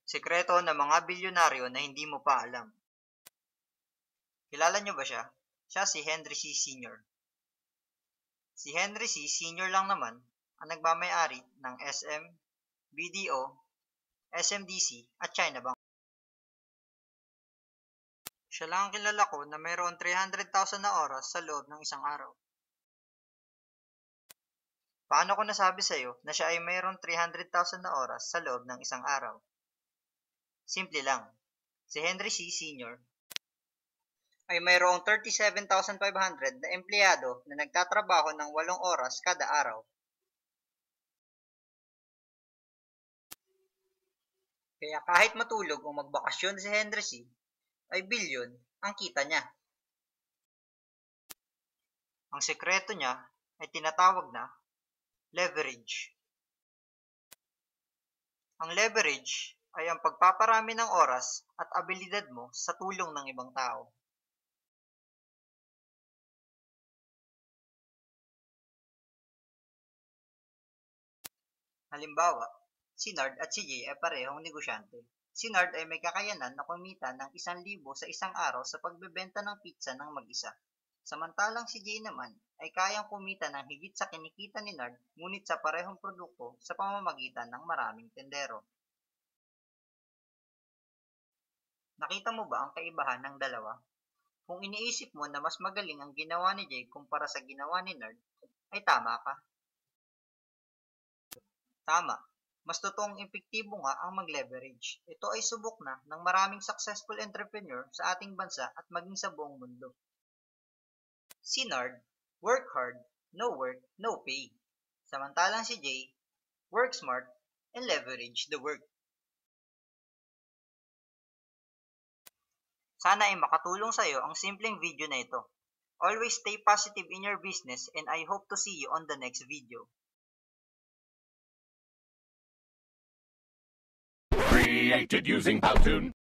Sikreto ng mga bilyonaryo na hindi mo pa alam. Kilala niyo ba siya? Siya si Henry C. Sr. Si Henry C. Sr. lang naman ang nagmamay-ari ng SM, BDO, SMDC at China Bank. Siya lang ang kilala ko na mayroon 300,000 na oras sa loob ng isang araw. Paano ko nasabi sa iyo na siya ay mayroon 300,000 na oras sa loob ng isang araw? Simple lang. Si Henry C. Sr. ay mayroong 37,500 na empleyado na nagtatrabaho ng 8 oras kada araw. Kaya kahit matulog o magbakasyon si Henry C., ay bilyon ang kita niya. Ang sekreto niya ay tinatawag na leverage. Ang leverage ay ang pagpaparami ng oras at abilidad mo sa tulong ng ibang tao. Halimbawa, si Nard at si Jay ay parehong negosyante. Si Nard ay may kakayanan na kumita ng 1,000 sa isang araw sa pagbebenta ng pizza ng mag-isa. Samantalang si Jay naman ay kayang kumita ng higit sa kinikita ni Nard ngunit sa parehong produkto sa pamamagitan ng maraming tendero. Nakita mo ba ang kaibahan ng dalawa? Kung iniisip mo na mas magaling ang ginawa ni Jay kumpara sa ginawa ni Nard, ay tama ka. Tama. Mas totoong epektibo nga ang mag-leverage. Ito ay subok na ng maraming successful entrepreneur sa ating bansa at maging sa buong mundo. Si Nard, work hard, no work, no pay. Samantalang si Jay, work smart, and leverage the work. Sana ay makatulong sa iyo ang simpleng video na ito. Always stay positive in your business and I hope to see you on the next video. Created using Powtoon.